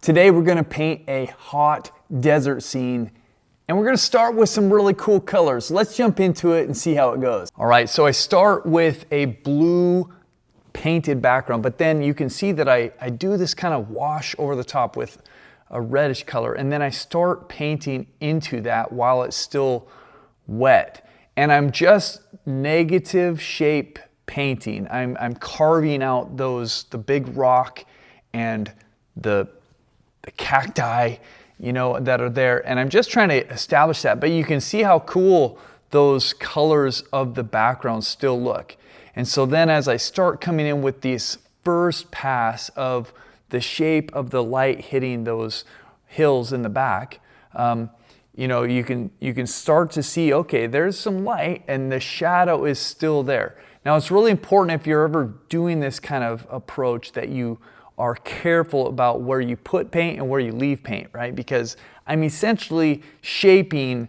Today we're going to paint a hot desert scene, and we're going to start with some really cool colors. Let's jump into it and see how it goes. All right, so I start with a blue painted background, but then you can see that I do this kind of wash over the top with a reddish color, and then I start painting into that while it's still wet. And I'm just negative shape painting. I'm carving out the big rock and the cacti, you know, that are there. And I'm just trying to establish that. But you can see how cool those colors of the background still look. And so then as I start coming in with this first pass of the shape of the light hitting those hills in the back, you know, you can start to see, okay, there's some light and the shadow is still there. Now it's really important if you're ever doing this kind of approach that you are careful about where you put paint and where you leave paint, right? Because I'm essentially shaping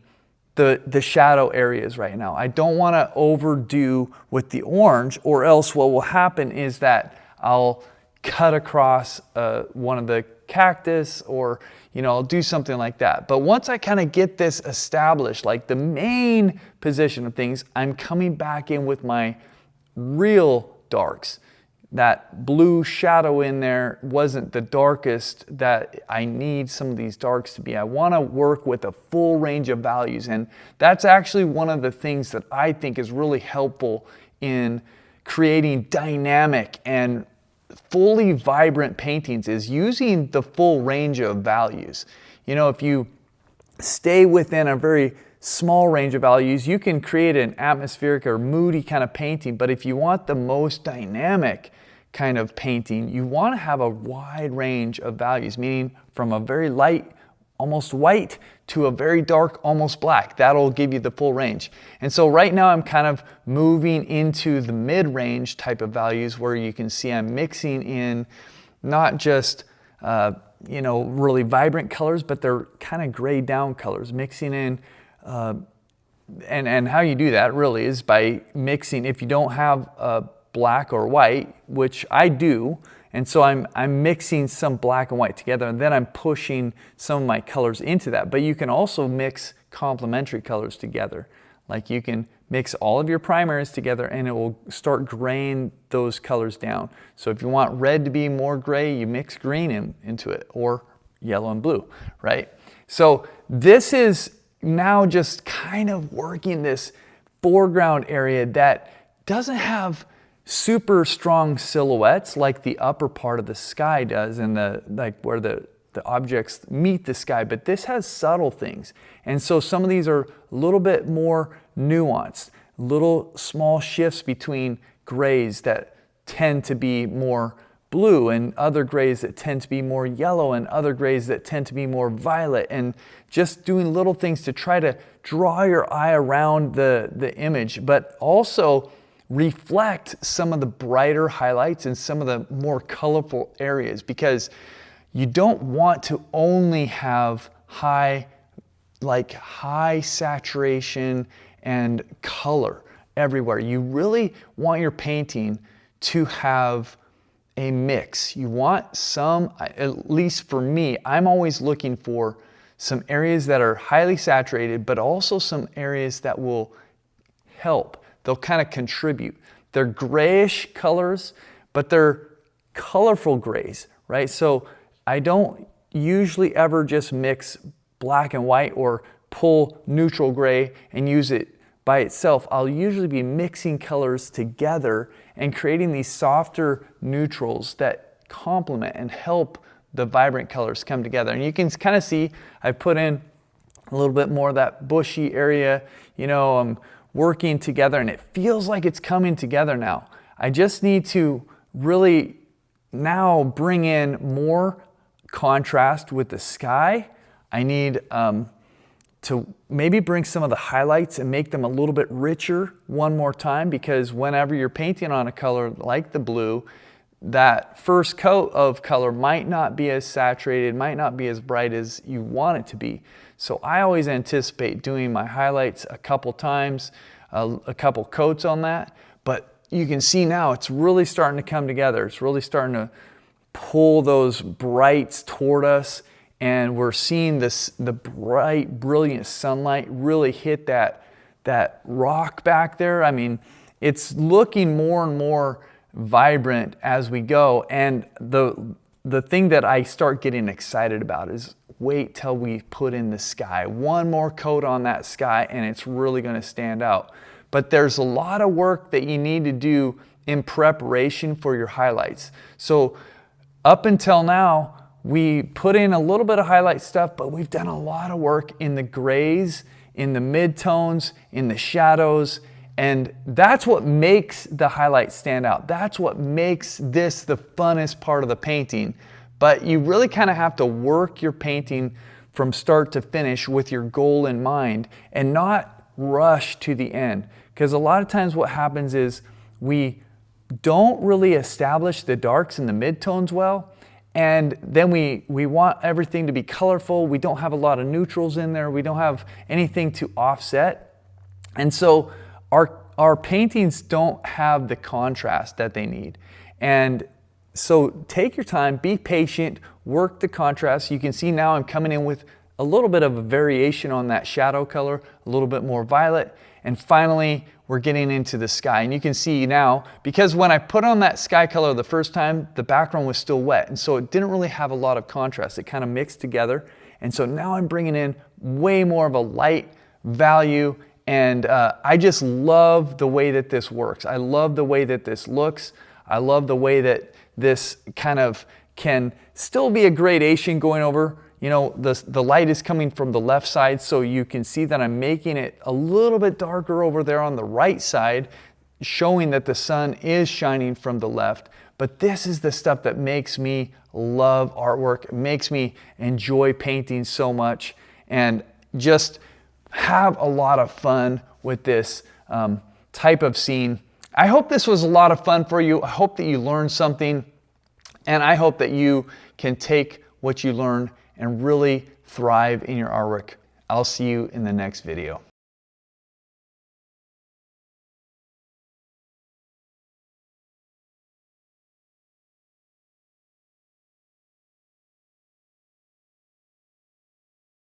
the shadow areas right now. I don't want to overdo with the orange, or else what will happen is that I'll cut across one of the cactus, or you know, I'll do something like that. But once I kind of get this established, like the main position of things, I'm coming back in with my real darks. That blue shadow in there wasn't the darkest that I need some of these darks to be. I want to work with a full range of values, and that's actually one of the things that I think is really helpful in creating dynamic and fully vibrant paintings, is using the full range of values. You know, if you stay within a very small range of values, you can create an atmospheric or moody kind of painting. But if you want the most dynamic kind of painting, you want to have a wide range of values, meaning from a very light, almost white, to a very dark, almost black. That'll give you the full range. And so right now I'm kind of moving into the mid-range type of values, where you can see I'm mixing in not just you know, really vibrant colors, but they're kind of grayed down colors, mixing in and how you do that really is by mixing. If you don't have black or white, which I do, and so I'm mixing some black and white together, and then I'm pushing some of my colors into that. But you can also mix complementary colors together. Like you can mix all of your primaries together and it will start graying those colors down. So if you want red to be more gray, you mix green into it, or yellow and blue, right? So this is now just kind of working this foreground area that doesn't have super strong silhouettes like the upper part of the sky does, and like where the objects meet the sky, but this has subtle things. And so some of these are a little bit more nuanced, little small shifts between grays that tend to be more blue, and other grays that tend to be more yellow, and other grays that tend to be more violet, and just doing little things to try to draw your eye around the image, but also reflect some of the brighter highlights and some of the more colorful areas, because you don't want to only have high saturation and color everywhere. You really want your painting to have a mix. You want some, at least for me, I'm always looking for some areas that are highly saturated, but also some areas that will help. They'll kind of contribute. They're grayish colors, but they're colorful grays, right? So I don't usually ever just mix black and white or pull neutral gray and use it by itself. I'll usually be mixing colors together and creating these softer neutrals that complement and help the vibrant colors come together. And you can kind of see I've put in a little bit more of that bushy area, you know, working together, and it feels like it's coming together now. I just need to really now bring in more contrast with the sky. I need to maybe bring some of the highlights and make them a little bit richer one more time, because whenever you're painting on a color like the blue, that first coat of color might not be as saturated, might not be as bright as you want it to be. So I always anticipate doing my highlights a couple times, a couple coats on that, but you can see now it's really starting to come together. It's really starting to pull those brights toward us, and we're seeing the bright, brilliant sunlight really hit that rock back there. I mean, it's looking more and more vibrant as we go. And the thing that I start getting excited about is wait till we put in the sky. One more coat on that sky and it's really going to stand out. But there's a lot of work that you need to do in preparation for your highlights. So up until now, we put in a little bit of highlight stuff, but we've done a lot of work in the grays, in the midtones, in the shadows, and that's what makes the highlight stand out. That's what makes this the funnest part of the painting. But you really kind of have to work your painting from start to finish with your goal in mind and not rush to the end. Because a lot of times what happens is we don't really establish the darks and the midtones well, and then we want everything to be colorful. We don't have a lot of neutrals in there. We don't have anything to offset. And so our paintings don't have the contrast that they need. And so take your time, be patient, work the contrast. You can see now I'm coming in with a little bit of a variation on that shadow color, a little bit more violet. And finally, we're getting into the sky. And you can see now, because when I put on that sky color the first time, the background was still wet. And so it didn't really have a lot of contrast. It kind of mixed together. And so now I'm bringing in way more of a light value. And I just love the way that this works. I love the way that this looks. I love the way that this kind of can still be a gradation going over. You know, the light is coming from the left side, so you can see that I'm making it a little bit darker over there on the right side, showing that the sun is shining from the left. But this is the stuff that makes me love artwork. It makes me enjoy painting so much and just have a lot of fun with this type of scene. I hope this was a lot of fun for you. I hope that you learned something, and I hope that you can take what you learn and really thrive in your artwork. I'll see you in the next video.